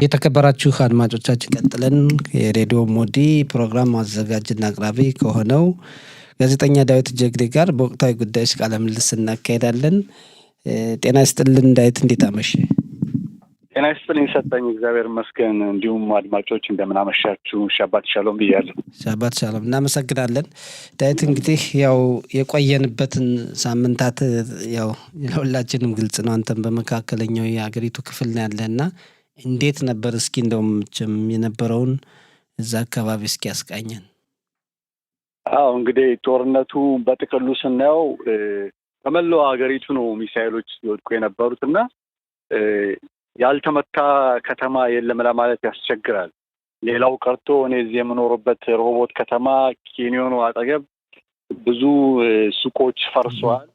የተከበራችሁ አድማጮቻችን ቀጥለን የሬዲዮ ሞዲ ፕሮግራም አዘጋጅና አቅራቢ ከሆነው ጋዜጠኛ ዳዊት ጀግዴ ጋር በወቅታዊ ጉዳዮች ቃለ ምልልስ እናካሄዳለን። ጤና ይስጥልን ዳዊት፣ እንዴት አመሸ? ጤና ይስጥልኝ ሰጠኝ፣ እግዚአብሔር ይመስገን። እንዲሁም አድማጮች እንደምን አመሻችሁ? ሻባት ሻሎም ብያለሁ። ሻባት ሻሎም፣ እናመሰግናለን ዳዊት። እንግዲህ ያው የቆየንበትን ሳምንታት ያው ለሁላችንም ግልጽ ነው። አንተም በመካከለኛው የሀገሪቱ ክፍል ነው ያለህና እንዴት ነበር? እስኪ እንደውም የነበረውን እዛ አካባቢ እስኪ ያስቃኘን። አዎ እንግዲህ ጦርነቱ በጥቅሉ ስናየው በመላው ሀገሪቱ ነው ሚሳኤሎች ሲወድቁ የነበሩት እና ያልተመታ ከተማ የለም ለማለት ያስቸግራል። ሌላው ቀርቶ እኔ እዚህ የምኖርበት ሮሆቦት ከተማ ኬንዮኑ አጠገብ ብዙ ሱቆች ፈርሰዋል።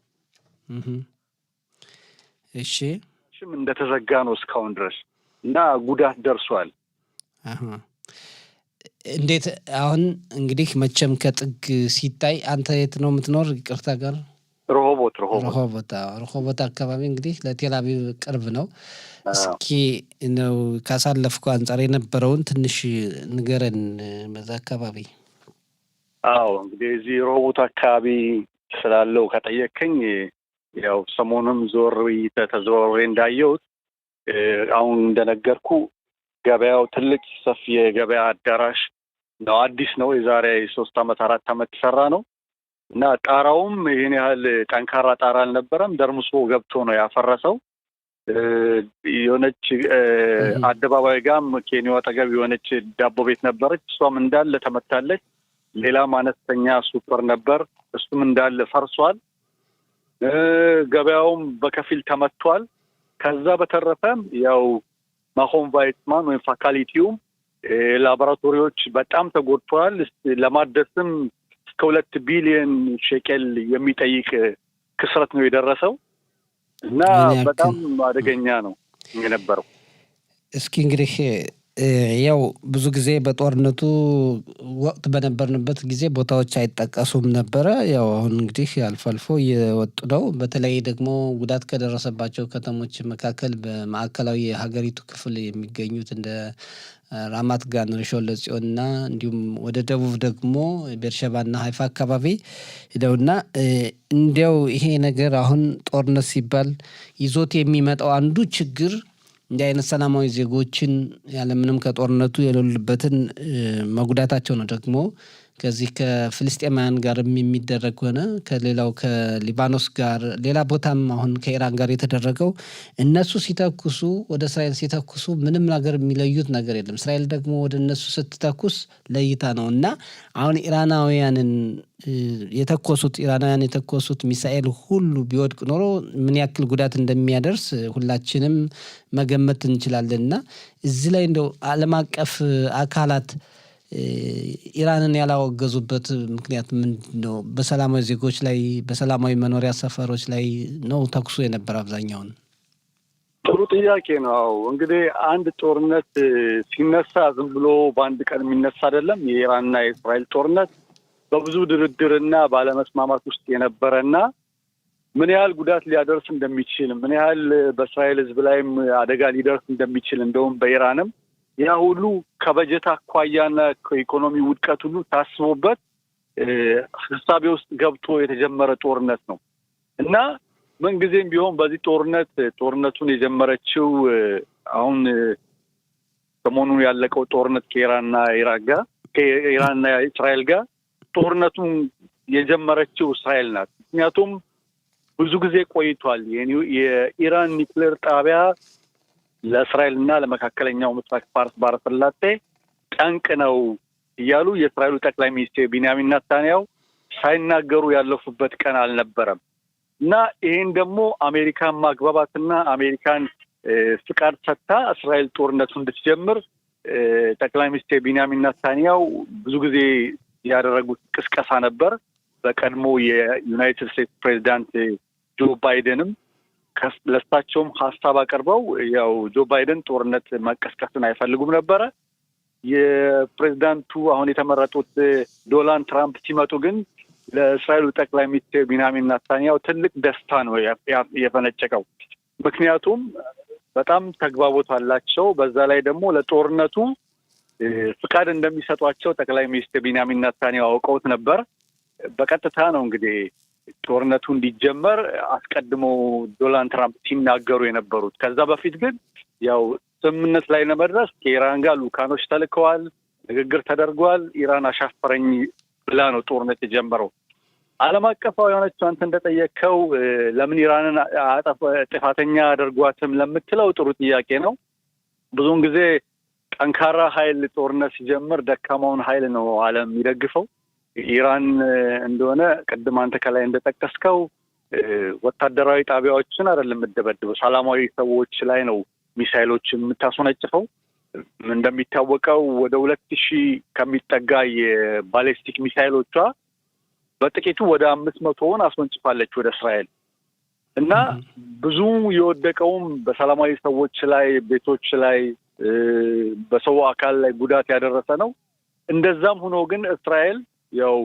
እሺ፣ እንደተዘጋ ነው እስካሁን ድረስ እና ጉዳት ደርሷል። እንዴት አሁን እንግዲህ መቼም ከጥግ ሲታይ አንተ የት ነው የምትኖር? ይቅርታ ጋር ሮሆቦት አካባቢ እንግዲህ ለቴልአቪቭ ቅርብ ነው። እስኪ ነው ካሳለፍከው አንጻር የነበረውን ትንሽ ንገረን በዛ አካባቢ። አዎ እንግዲህ እዚህ ሮሆቦት አካባቢ ስላለው ከጠየቀኝ ያው ሰሞኑንም ተዘዋውሬ እንዳየሁት አሁን እንደነገርኩ ገበያው ትልቅ ሰፊ የገበያ አዳራሽ ነው። አዲስ ነው። የዛሬ 3 ዓመት 4 ዓመት ተሰራ ነው እና ጣራውም ይሄን ያህል ጠንካራ ጣራ አልነበረም። ደርምሶ ገብቶ ነው ያፈረሰው። የሆነች አደባባይ ጋም ኬንዮ አጠገብ የሆነች ዳቦ ቤት ነበረች። እሷም እንዳለ ተመታለች። ሌላም አነስተኛ ሱፐር ነበር፣ እሱም እንዳለ ፈርሷል። ገበያውም በከፊል ተመቷል። ከዛ በተረፈም ያው ማሆም ቫይትማን ወይም ፋካሊቲውም ላቦራቶሪዎች በጣም ተጎድተዋል። ለማደስም እስከ 2 ቢሊዮን ሼኬል የሚጠይቅ ክስረት ነው የደረሰው እና በጣም አደገኛ ነው የነበረው። እስኪ እንግዲህ ያው ብዙ ጊዜ በጦርነቱ ወቅት በነበርንበት ጊዜ ቦታዎች አይጠቀሱም ነበረ። ያው አሁን እንግዲህ አልፎ አልፎ እየወጡ ነው። በተለይ ደግሞ ጉዳት ከደረሰባቸው ከተሞች መካከል በማዕከላዊ የሀገሪቱ ክፍል የሚገኙት እንደ ራማት ጋን፣ ሪሾን ለጽዮን እና እንዲሁም ወደ ደቡብ ደግሞ ቤርሸባና ሀይፋ አካባቢ ሄደውና እንዲያው ይሄ ነገር አሁን ጦርነት ሲባል ይዞት የሚመጣው አንዱ ችግር እንዲህ አይነት ሰላማዊ ዜጎችን ያለምንም ከጦርነቱ የሌሉበትን መጉዳታቸው ነው። ደግሞ ከዚህ ከፍልስጤማውያን ጋርም የሚደረግ ሆነ ከሌላው ከሊባኖስ ጋር ሌላ ቦታም አሁን ከኢራን ጋር የተደረገው እነሱ ሲተኩሱ ወደ እስራኤል ሲተኩሱ ምንም ነገር የሚለዩት ነገር የለም። እስራኤል ደግሞ ወደ እነሱ ስትተኩስ ለይታ ነው እና አሁን ኢራናውያን የተኮሱት ሚሳኤል ሁሉ ቢወድቅ ኖሮ ምን ያክል ጉዳት እንደሚያደርስ ሁላችንም መገመት እንችላለን። እና እዚህ ላይ እንደው ዓለም አቀፍ አካላት ኢራንን ያላወገዙበት ምክንያት ምንድን ነው? በሰላማዊ ዜጎች ላይ በሰላማዊ መኖሪያ ሰፈሮች ላይ ነው ተኩሱ የነበረ አብዛኛውን። ጥሩ ጥያቄ ነው። እንግዲህ አንድ ጦርነት ሲነሳ ዝም ብሎ በአንድ ቀን የሚነሳ አይደለም። የኢራንና የእስራኤል ጦርነት በብዙ ድርድርና ባለመስማማት ውስጥ የነበረና ምን ያህል ጉዳት ሊያደርስ እንደሚችል ምን ያህል በእስራኤል ሕዝብ ላይም አደጋ ሊደርስ እንደሚችል እንደውም በኢራንም ያ ሁሉ ከበጀት አኳያና ከኢኮኖሚ ውድቀት ሁሉ ታስቦበት ሀሳቤ ውስጥ ገብቶ የተጀመረ ጦርነት ነው እና ምንጊዜም ቢሆን በዚህ ጦርነቱን የጀመረችው አሁን ሰሞኑን ያለቀው ጦርነት ከኢራንና እስራኤል ጋር ጦርነቱን የጀመረችው እስራኤል ናት። ምክንያቱም ብዙ ጊዜ ቆይቷል። የኢራን ኒውክሌር ጣቢያ ለእስራኤልና ለመካከለኛው ምስራቅ ፋርስ ባህረ ሰላጤ ጠንቅ ነው እያሉ የእስራኤሉ ጠቅላይ ሚኒስትር ቢንያሚን ኔታንያሁ ሳይናገሩ ያለፉበት ቀን አልነበረም እና ይሄን ደግሞ አሜሪካን ማግባባትና አሜሪካን ፍቃድ ሰጥታ እስራኤል ጦርነቱ እንድትጀምር ጠቅላይ ሚኒስትር ቢንያሚን ኔታንያሁ ብዙ ጊዜ ያደረጉት ቅስቀሳ ነበር። በቀድሞ የዩናይትድ ስቴትስ ፕሬዚዳንት ጆ ባይደንም ለእሳቸውም ሀሳብ አቅርበው ያው ጆ ባይደን ጦርነት መቀስቀስን አይፈልጉም ነበረ። የፕሬዚዳንቱ አሁን የተመረጡት ዶናልድ ትራምፕ ሲመጡ ግን ለእስራኤሉ ጠቅላይ ሚኒስትር ቢንያሚን ኔታንያሁ ትልቅ ደስታ ነው የፈነጨቀው። ምክንያቱም በጣም ተግባቦት አላቸው። በዛ ላይ ደግሞ ለጦርነቱ ፍቃድ እንደሚሰጧቸው ጠቅላይ ሚኒስትር ቢንያሚን ኔታንያሁ አውቀውት ነበር። በቀጥታ ነው እንግዲህ ጦርነቱ እንዲጀመር አስቀድመው ዶናልድ ትራምፕ ሲናገሩ የነበሩት። ከዛ በፊት ግን ያው ስምምነት ላይ ለመድረስ ከኢራን ጋር ልኡካኖች ተልከዋል፣ ንግግር ተደርጓል። ኢራን አሻፈረኝ ብላ ነው ጦርነት የጀመረው። ዓለም አቀፋዊ የሆነችው አንተ እንደጠየቅከው ለምን ኢራንን ጥፋተኛ አድርጓትም ለምትለው ጥሩ ጥያቄ ነው። ብዙውን ጊዜ ጠንካራ ኃይል ጦርነት ሲጀምር ደካማውን ኃይል ነው ዓለም የሚደግፈው። ኢራን እንደሆነ ቅድም አንተ ከላይ እንደጠቀስከው ወታደራዊ ጣቢያዎችን አይደለም የምትደበድበው፣ ሰላማዊ ሰዎች ላይ ነው ሚሳይሎችን የምታስወነጭፈው። እንደሚታወቀው ወደ 2000 ከሚጠጋ የባሊስቲክ ሚሳይሎቿ በጥቂቱ ወደ 500ውን አስወንጭፋለች ወደ እስራኤል እና ብዙ የወደቀውም በሰላማዊ ሰዎች ላይ፣ ቤቶች ላይ፣ በሰው አካል ላይ ጉዳት ያደረሰ ነው። እንደዛም ሆኖ ግን እስራኤል ያው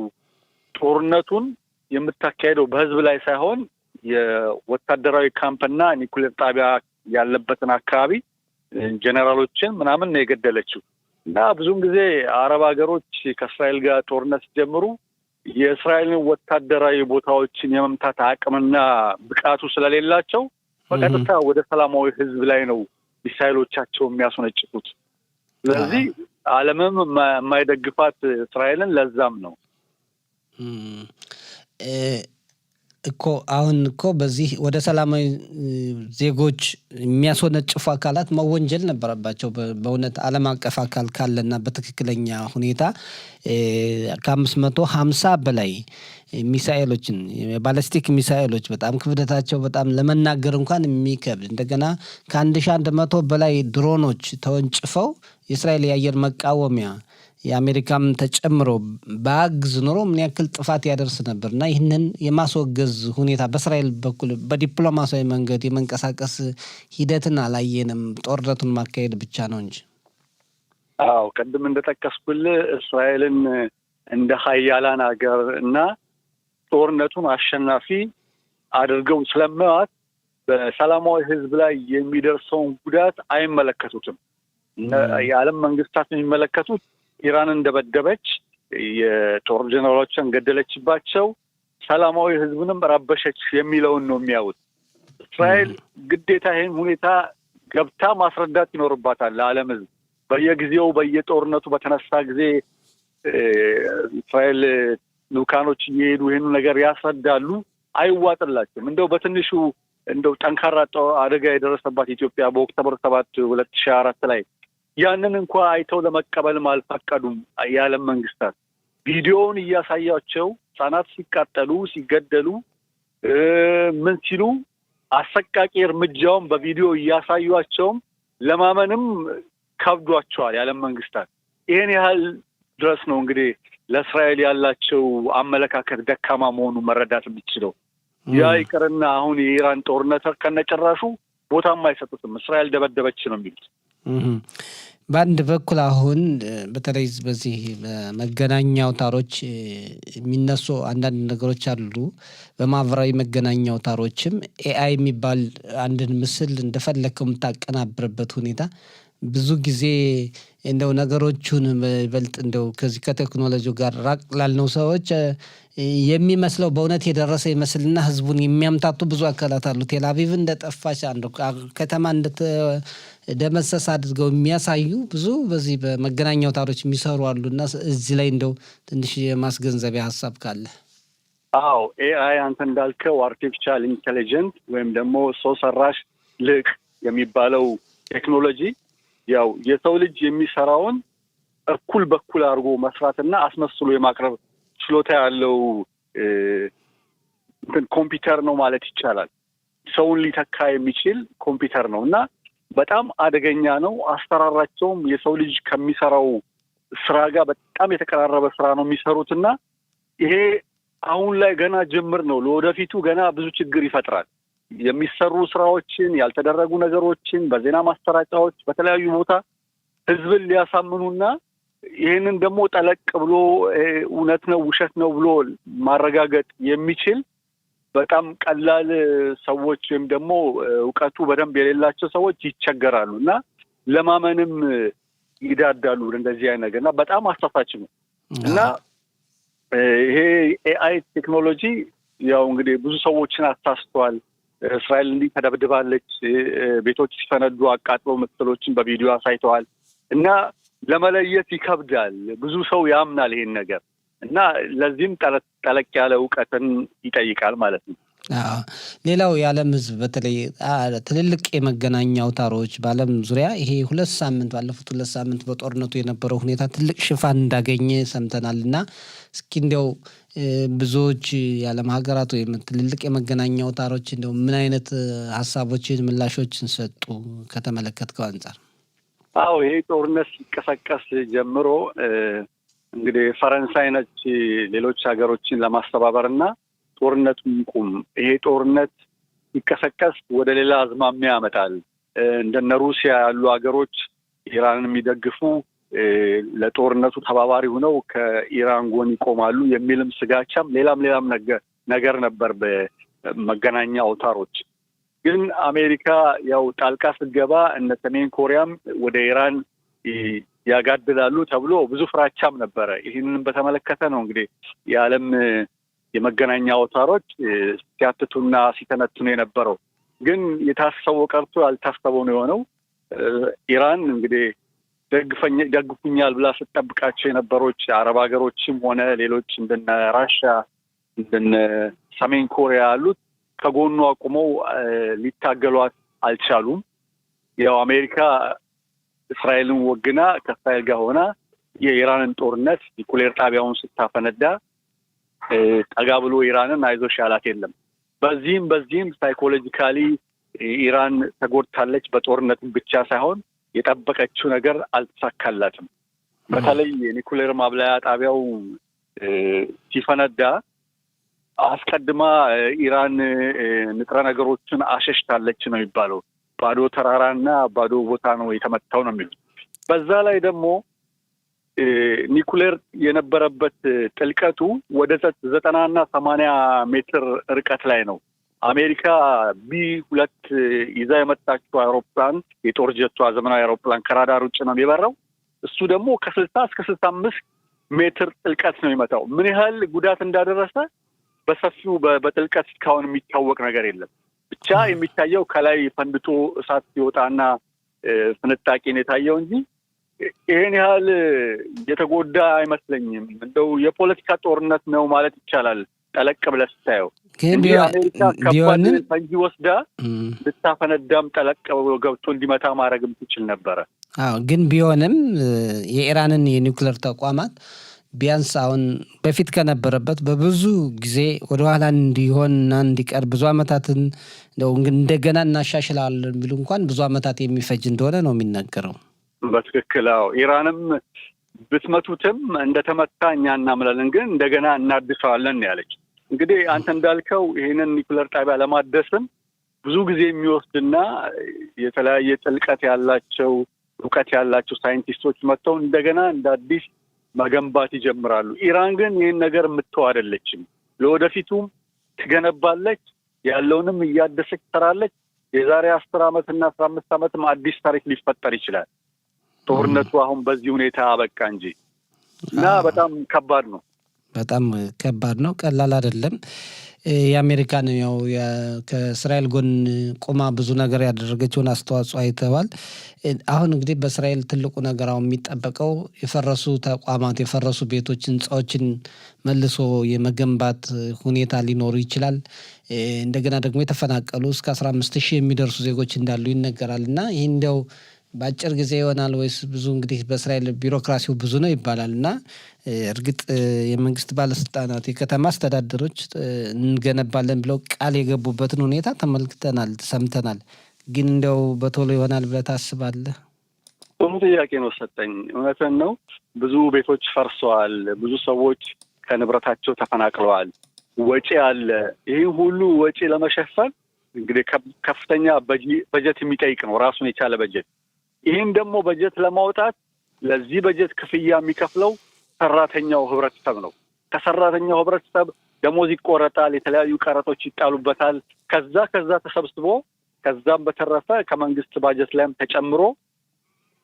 ጦርነቱን የምታካሄደው በህዝብ ላይ ሳይሆን የወታደራዊ ካምፕና ኒኩሌር ጣቢያ ያለበትን አካባቢ ጀነራሎችን ምናምን ነው የገደለችው። እና ብዙውን ጊዜ አረብ ሀገሮች ከእስራኤል ጋር ጦርነት ሲጀምሩ የእስራኤልን ወታደራዊ ቦታዎችን የመምታት አቅምና ብቃቱ ስለሌላቸው በቀጥታ ወደ ሰላማዊ ህዝብ ላይ ነው ሚሳይሎቻቸው የሚያስወነጭፉት። ስለዚህ ዓለምም የማይደግፋት እስራኤልን ለዛም ነው እኮ አሁን እኮ በዚህ ወደ ሰላማዊ ዜጎች የሚያስወነጭፉ አካላት መወንጀል ነበረባቸው። በእውነት ዓለም አቀፍ አካል ካለና በትክክለኛ ሁኔታ ከ550 በላይ ሚሳኤሎችን የባለስቲክ ሚሳኤሎች በጣም ክብደታቸው በጣም ለመናገር እንኳን የሚከብድ እንደገና ከ1100 በላይ ድሮኖች ተወንጭፈው የእስራኤል የአየር መቃወሚያ የአሜሪካም ተጨምሮ በአግዝ ኖሮ ምን ያክል ጥፋት ያደርስ ነበር እና ይህንን የማስወገዝ ሁኔታ በእስራኤል በኩል በዲፕሎማሲያዊ መንገድ የመንቀሳቀስ ሂደትን አላየንም። ጦርነቱን ማካሄድ ብቻ ነው እንጂ። አዎ ቅድም እንደጠቀስኩልህ እስራኤልን እንደ ሀያላን ሀገር እና ጦርነቱን አሸናፊ አድርገው ስለማያት በሰላማዊ ህዝብ ላይ የሚደርሰውን ጉዳት አይመለከቱትም። የዓለም መንግስታት የሚመለከቱት ኢራንን እንደበደበች፣ የጦር ጀነራሎችን ገደለችባቸው፣ ሰላማዊ ህዝብንም ረበሸች የሚለውን ነው የሚያዩት። እስራኤል ግዴታ ይህን ሁኔታ ገብታ ማስረዳት ይኖርባታል ለዓለም ህዝብ። በየጊዜው በየጦርነቱ በተነሳ ጊዜ እስራኤል ልኡካኖች እየሄዱ ይህን ነገር ያስረዳሉ። አይዋጥላቸውም። እንደው በትንሹ እንደው ጠንካራ አደጋ የደረሰባት ኢትዮጵያ በኦክቶበር 7 2004 ላይ ያንን እንኳ አይተው ለመቀበልም አልፈቀዱም። የዓለም መንግስታት ቪዲዮውን እያሳያቸው ህጻናት ሲቃጠሉ፣ ሲገደሉ ምን ሲሉ አሰቃቂ እርምጃውን በቪዲዮ እያሳዩቸውም ለማመንም ከብዷቸዋል የዓለም መንግስታት። ይህን ያህል ድረስ ነው እንግዲህ ለእስራኤል ያላቸው አመለካከት ደካማ መሆኑ መረዳት የሚችለው። ያ ይቅርና አሁን የኢራን ጦርነት ከነጭራሹ ቦታም አይሰጡትም። እስራኤል ደበደበች ነው የሚሉት። በአንድ በኩል አሁን በተለይ በዚህ በመገናኛ አውታሮች የሚነሱ አንዳንድ ነገሮች አሉ። በማህበራዊ መገናኛ አውታሮችም ኤአይ የሚባል አንድን ምስል እንደፈለከው የምታቀናብርበት ሁኔታ ብዙ ጊዜ እንደው ነገሮቹን በልጥ እንደው ከዚህ ከቴክኖሎጂው ጋር ራቅ ላልነው ሰዎች የሚመስለው በእውነት የደረሰ ይመስልና ህዝቡን የሚያምታቱ ብዙ አካላት አሉ። ቴልአቪቭ እንደጠፋች አንዱ ከተማ እንደደመሰስ አድርገው የሚያሳዩ ብዙ በዚህ በመገናኛ አውታሮች የሚሰሩ አሉና እዚህ ላይ እንደው ትንሽ የማስገንዘቢያ ሀሳብ ካለ። አዎ ኤአይ አንተ እንዳልከው አርቲፊሻል ኢንቴሊጀንስ ወይም ደግሞ ሰው ሰራሽ ልቅ የሚባለው ቴክኖሎጂ ያው የሰው ልጅ የሚሰራውን እኩል በኩል አድርጎ መስራትና አስመስሎ የማቅረብ ችሎታ ያለው ኮምፒውተር ነው ማለት ይቻላል። ሰውን ሊተካ የሚችል ኮምፒውተር ነው እና በጣም አደገኛ ነው። አሰራራቸውም የሰው ልጅ ከሚሰራው ስራ ጋር በጣም የተቀራረበ ስራ ነው የሚሰሩትና ይሄ አሁን ላይ ገና ጅምር ነው። ለወደፊቱ ገና ብዙ ችግር ይፈጥራል። የሚሰሩ ስራዎችን፣ ያልተደረጉ ነገሮችን በዜና ማሰራጫዎች በተለያዩ ቦታ ህዝብን ሊያሳምኑና ይህንን ደግሞ ጠለቅ ብሎ እውነት ነው ውሸት ነው ብሎ ማረጋገጥ የሚችል በጣም ቀላል ሰዎች ወይም ደግሞ እውቀቱ በደንብ የሌላቸው ሰዎች ይቸገራሉ እና ለማመንም ይዳዳሉ እንደዚህ አይነት ነገር እና በጣም አሳሳች ነው እና ይሄ ኤአይ ቴክኖሎጂ ያው እንግዲህ ብዙ ሰዎችን አሳስተዋል። እስራኤል እንዲህ ተደብድባለች፣ ቤቶች ሲፈነዱ አቃጥለው ምስሎችን በቪዲዮ አሳይተዋል እና ለመለየት ይከብዳል። ብዙ ሰው ያምናል ይሄን ነገር እና ለዚህም ጠለቅ ያለ እውቀትን ይጠይቃል ማለት ነው። ሌላው የዓለም ሕዝብ በተለይ ትልልቅ የመገናኛ አውታሮች በዓለም ዙሪያ ይሄ ባለፉት 2 ሳምንት በጦርነቱ የነበረው ሁኔታ ትልቅ ሽፋን እንዳገኘ ሰምተናል እና እስኪ እንዲያው ብዙዎች የዓለም ሀገራት ወይም ትልልቅ የመገናኛ አውታሮች እንዲያው ምን አይነት ሀሳቦችን ምላሾችን ሰጡ ከተመለከትከው አንጻር? አዎ ይሄ ጦርነት ሲቀሰቀስ ጀምሮ እንግዲህ ፈረንሳይ ነች ሌሎች ሀገሮችን ለማስተባበር እና ጦርነቱ ይቁም፣ ይሄ ጦርነት ሲቀሰቀስ ወደ ሌላ አዝማሚያ ያመጣል፣ እንደነ ሩሲያ ያሉ ሀገሮች ኢራንን የሚደግፉ ለጦርነቱ ተባባሪ ሆነው ከኢራን ጎን ይቆማሉ የሚልም ስጋቻም ሌላም ነገር ነበር በመገናኛ አውታሮች። ግን አሜሪካ ያው ጣልቃ ስትገባ እነ ሰሜን ኮሪያም ወደ ኢራን ያጋድላሉ ተብሎ ብዙ ፍራቻም ነበረ። ይህንን በተመለከተ ነው እንግዲህ የዓለም የመገናኛ አውታሮች ሲያትቱና ሲተነትኑ የነበረው። ግን የታሰበው ቀርቶ ያልታሰበው ነው የሆነው። ኢራን እንግዲህ ደግፉኛል ብላ ስትጠብቃቸው የነበሮች አረብ ሀገሮችም ሆነ ሌሎች እንደነ ራሽያ እንደነ ሰሜን ኮሪያ ያሉት ከጎኑ አቁመው ሊታገሏት አልቻሉም። ያው አሜሪካ እስራኤልን ወግና ከእስራኤል ጋር ሆና የኢራንን ጦርነት ኒኩሌር ጣቢያውን ስታፈነዳ ጠጋ ብሎ ኢራንን አይዞሽ ያላት የለም። በዚህም ሳይኮሎጂካሊ ኢራን ተጎድታለች። በጦርነት ብቻ ሳይሆን የጠበቀችው ነገር አልተሳካላትም። በተለይ የኒኩሌር ማብላያ ጣቢያው ሲፈነዳ አስቀድማ ኢራን ንጥረ ነገሮችን አሸሽታለች ነው የሚባለው። ባዶ ተራራና ባዶ ቦታ ነው የተመታው ነው የሚሉት። በዛ ላይ ደግሞ ኒኩሌር የነበረበት ጥልቀቱ ወደ 90 እና 80 ሜትር ርቀት ላይ ነው። አሜሪካ B2 ይዛ የመጣችው አውሮፕላን የጦር ጀቷ ዘመናዊ አውሮፕላን ከራዳር ውጭ ነው የሚበረው። እሱ ደግሞ ከ60 እስከ 65 ሜትር ጥልቀት ነው የሚመታው። ምን ያህል ጉዳት እንዳደረሰ በሰፊው በጥልቀት እስካሁን የሚታወቅ ነገር የለም። ብቻ የሚታየው ከላይ ፈንድቶ እሳት ሲወጣና ፍንጣቂን የታየው እንጂ ይሄን ያህል የተጎዳ አይመስለኝም። እንደው የፖለቲካ ጦርነት ነው ማለት ይቻላል ጠለቅ ብለህ ስታየው። አሜሪካ ከባድ ፈንጂ ወስዳ ልታፈነዳም ጠለቅ ገብቶ እንዲመታ ማድረግም ትችል ነበረ። ግን ቢሆንም የኢራንን የኒውክሌር ተቋማት ቢያንስ አሁን በፊት ከነበረበት በብዙ ጊዜ ወደኋላ እንዲሆንና እንዲቀር ብዙ ዓመታትን እንደገና እናሻሽላለን ቢሉ እንኳን ብዙ ዓመታት የሚፈጅ እንደሆነ ነው የሚናገረው። በትክክል አዎ። ኢራንም ብትመቱትም እንደተመታ እኛ እናምናለን፣ ግን እንደገና እናድሰዋለን ያለች። እንግዲህ አንተ እንዳልከው ይህንን ኒኩሌር ጣቢያ ለማደስም ብዙ ጊዜ የሚወስድና የተለያየ ጥልቀት ያላቸው እውቀት ያላቸው ሳይንቲስቶች መጥተው እንደገና እንደ አዲስ መገንባት ይጀምራሉ። ኢራን ግን ይህን ነገር የምትተው አይደለችም። ለወደፊቱም ትገነባለች፣ ያለውንም እያደሰች ትሰራለች። የዛሬ 10 ዓመት እና 15 ዓመትም አዲስ ታሪክ ሊፈጠር ይችላል። ጦርነቱ አሁን በዚህ ሁኔታ አበቃ እንጂ እና በጣም ከባድ ነው። በጣም ከባድ ነው፣ ቀላል አይደለም። የአሜሪካን ያው ከእስራኤል ጎን ቆማ ብዙ ነገር ያደረገችውን አስተዋጽኦ አይተዋል። አሁን እንግዲህ በእስራኤል ትልቁ ነገር አሁን የሚጠበቀው የፈረሱ ተቋማት፣ የፈረሱ ቤቶች፣ ህንፃዎችን መልሶ የመገንባት ሁኔታ ሊኖሩ ይችላል። እንደገና ደግሞ የተፈናቀሉ እስከ 15,000 የሚደርሱ ዜጎች እንዳሉ ይነገራል እና ይህ እንዲያው በአጭር ጊዜ ይሆናል ወይስ ብዙ? እንግዲህ በእስራኤል ቢሮክራሲው ብዙ ነው ይባላል እና እርግጥ የመንግስት ባለስልጣናት የከተማ አስተዳደሮች እንገነባለን ብለው ቃል የገቡበትን ሁኔታ ተመልክተናል፣ ሰምተናል። ግን እንደው በቶሎ ይሆናል ብለህ ታስባለህ? ጥሩ ጥያቄ ነው ሰጠኝ። እውነትን ነው። ብዙ ቤቶች ፈርሰዋል። ብዙ ሰዎች ከንብረታቸው ተፈናቅለዋል። ወጪ አለ። ይህ ሁሉ ወጪ ለመሸፈን እንግዲህ ከፍተኛ በጀት የሚጠይቅ ነው፣ ራሱን የቻለ በጀት። ይህን ደግሞ በጀት ለማውጣት ለዚህ በጀት ክፍያ የሚከፍለው ሰራተኛው ህብረተሰብ ነው። ከሰራተኛው ህብረተሰብ ደሞዝ ይቆረጣል፣ የተለያዩ ቀረጦች ይጣሉበታል። ከዛ ተሰብስቦ ከዛም በተረፈ ከመንግስት ባጀት ላይም ተጨምሮ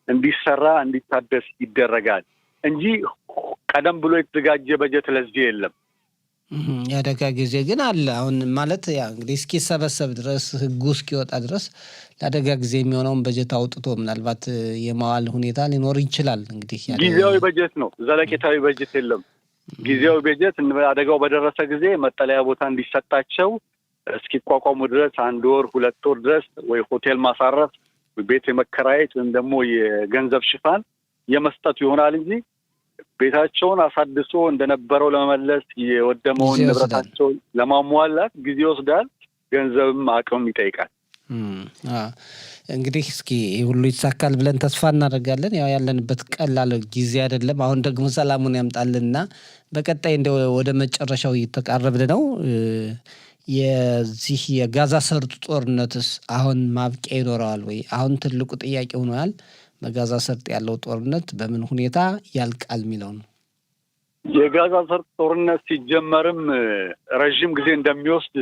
እንዲሰራ እንዲታደስ ይደረጋል እንጂ ቀደም ብሎ የተዘጋጀ በጀት ለዚህ የለም። የአደጋ ጊዜ ግን አለ። አሁን ማለት ያ እንግዲህ እስኪሰበሰብ ድረስ ህጉ እስኪወጣ ድረስ ለአደጋ ጊዜ የሚሆነውን በጀት አውጥቶ ምናልባት የማዋል ሁኔታ ሊኖር ይችላል። እንግዲህ ጊዜያዊ በጀት ነው፣ ዘለቄታዊ በጀት የለም። ጊዜያዊ በጀት አደጋው በደረሰ ጊዜ መጠለያ ቦታ እንዲሰጣቸው እስኪቋቋሙ ድረስ 1 ወር 2 ወር ድረስ ወይ ሆቴል ማሳረፍ፣ ቤት የመከራየት ወይም ደግሞ የገንዘብ ሽፋን የመስጠቱ ይሆናል እንጂ ቤታቸውን አሳድሶ እንደነበረው ለመመለስ የወደመውን ንብረታቸው ለማሟላት ጊዜ ይወስዳል። ገንዘብም አቅምም ይጠይቃል። እንግዲህ እስኪ ሁሉ ይሳካል ብለን ተስፋ እናደርጋለን። ያው ያለንበት ቀላል ጊዜ አይደለም። አሁን ደግሞ ሰላሙን ያምጣልና በቀጣይ እንደ ወደ መጨረሻው እየተቃረብን ነው። የዚህ የጋዛ ሰርጥ ጦርነትስ አሁን ማብቂያ ይኖረዋል ወይ? አሁን ትልቁ ጥያቄ ሆኗል። በጋዛ ሰርጥ ያለው ጦርነት በምን ሁኔታ ያልቃል የሚለው ነው። የጋዛ ሰርጥ ጦርነት ሲጀመርም ረዥም ጊዜ እንደሚወስድ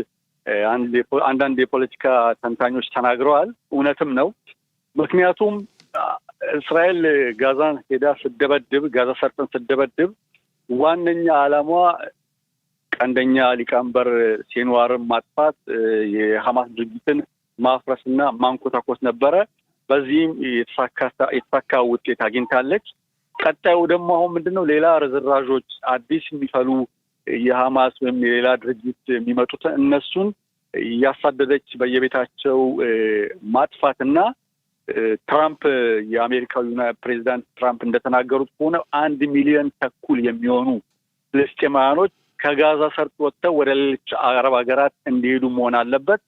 አንዳንድ የፖለቲካ ተንታኞች ተናግረዋል። እውነትም ነው። ምክንያቱም እስራኤል ጋዛን ሄዳ ጋዛ ሰርጥን ስትደበድብ ዋነኛ ዓላማ ቀንደኛ ሊቀመንበር ሲንዋርን ማጥፋት፣ የሐማስ ድርጅትን ማፍረስና ማንኮታኮስ ነበረ። በዚህም የተሳካ ውጤት አግኝታለች። ቀጣዩ ደግሞ አሁን ምንድነው ሌላ ርዝራዦች አዲስ የሚፈሉ የሐማስ ወይም የሌላ ድርጅት የሚመጡት እነሱን እያሳደደች በየቤታቸው ማጥፋትና ትራምፕ የአሜሪካው ፕሬዚዳንት ትራምፕ እንደተናገሩት ከሆነ 1 ሚሊዮን ተኩል የሚሆኑ ፍልስጤማውያኖች ከጋዛ ሰርጥ ወጥተው ወደ ሌሎች አረብ ሀገራት እንዲሄዱ መሆን አለበት።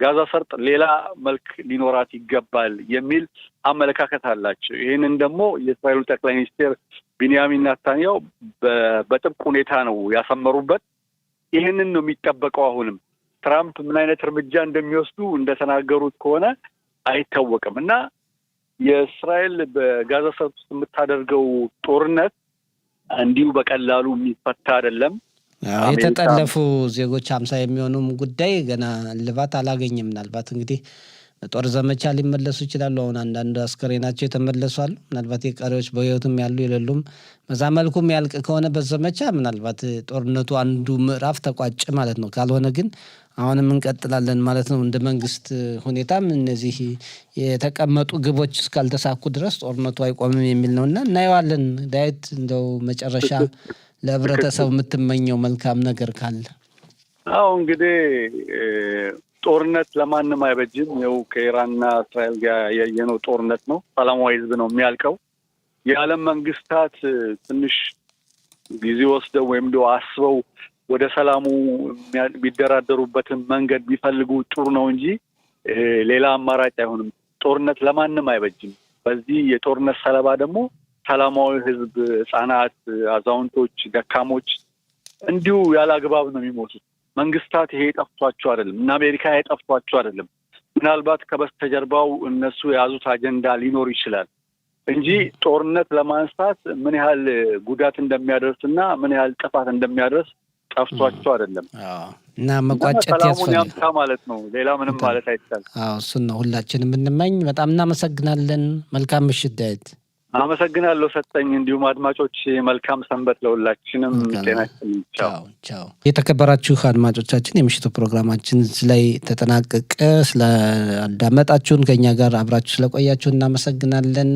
ጋዛ ሰርጥ ሌላ መልክ ሊኖራት ይገባል የሚል አመለካከት አላቸው። ይህንን ደግሞ የእስራኤሉ ጠቅላይ ሚኒስትር ቢንያሚን ኔታንያሁ በጥብቅ ሁኔታ ነው ያሰመሩበት። ይህንን ነው የሚጠበቀው። አሁንም ትራምፕ ምን አይነት እርምጃ እንደሚወስዱ እንደተናገሩት ከሆነ አይታወቅም እና የእስራኤል በጋዛ ሰርጥ ውስጥ የምታደርገው ጦርነት እንዲሁ በቀላሉ የሚፈታ አይደለም። የተጠለፉ ዜጎች 50 የሚሆኑም ጉዳይ ገና ልባት አላገኘም። ምናልባት እንግዲህ በጦር ዘመቻ ሊመለሱ ይችላሉ። አሁን አንዳንድ አስከሬናቸው የተመለሱ አሉ። ምናልባት የቀሪዎች በህይወትም ያሉ የሌሉም በዛ መልኩም ያልቅ ከሆነ በዘመቻ ምናልባት ጦርነቱ አንዱ ምዕራፍ ተቋጭ ማለት ነው። ካልሆነ ግን አሁንም እንቀጥላለን ማለት ነው። እንደ መንግስት ሁኔታም እነዚህ የተቀመጡ ግቦች እስካልተሳኩ ድረስ ጦርነቱ አይቆምም የሚል ነው እና እናየዋለን። ዳዊት እንደው መጨረሻ ለህብረተሰቡ የምትመኘው መልካም ነገር ካለ? አዎ እንግዲህ ጦርነት ለማንም አይበጅም። ይኸው ከኢራንና እስራኤል ጋር ያየነው ጦርነት ነው። ሰላማዊ ህዝብ ነው የሚያልቀው። የዓለም መንግስታት ትንሽ ጊዜ ወስደው ወይም ደግሞ አስበው ወደ ሰላሙ የሚደራደሩበትን መንገድ ቢፈልጉ ጥሩ ነው እንጂ ሌላ አማራጭ አይሆንም። ጦርነት ለማንም አይበጅም። በዚህ የጦርነት ሰለባ ደግሞ ሰላማዊ ህዝብ፣ ህጻናት፣ አዛውንቶች፣ ደካሞች እንዲሁ ያለ አግባብ ነው የሚሞቱት። መንግስታት ይሄ ጠፍቷቸው አይደለም እና አሜሪካ ይሄ ጠፍቷቸው አይደለም። ምናልባት ከበስተጀርባው እነሱ የያዙት አጀንዳ ሊኖር ይችላል እንጂ ጦርነት ለማንሳት ምን ያህል ጉዳት እንደሚያደርስ እና ምን ያህል ጥፋት እንደሚያደርስ ጠፍቷቸው አይደለም እና መቋጨት ያስፈልጋል ማለት ነው። ሌላ ምንም ማለት አይቻልም። እሱን ነው ሁላችንም የምንመኝ። በጣም እናመሰግናለን። መልካም ምሽት ዳዊት። አመሰግናለሁ ሰጠኝ። እንዲሁም አድማጮች መልካም ሰንበት ለሁላችንም። ጤና ይስጥልኝ። ቻው። የተከበራችሁ አድማጮቻችን የምሽቱ ፕሮግራማችን እዚህ ላይ ተጠናቀቀ። ስላዳመጣችሁን ከኛ ጋር አብራችሁ ስለቆያችሁ እናመሰግናለን።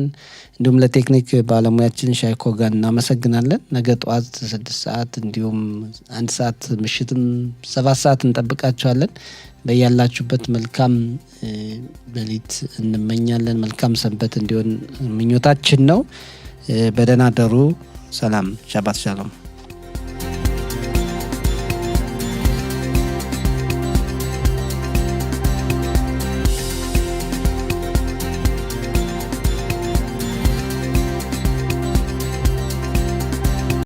እንዲሁም ለቴክኒክ ባለሙያችን ሻይኮ ጋር እናመሰግናለን። ነገ ጠዋት 6 ሰዓት እንዲሁም 1 ሰዓት ምሽትም 7 ሰዓት እንጠብቃችኋለን። በያላችሁበት መልካም ሌሊት እንመኛለን። መልካም ሰንበት እንዲሆን ምኞታችን ነው። በደህና ደሩ። ሰላም። ሻባት ሻሎም።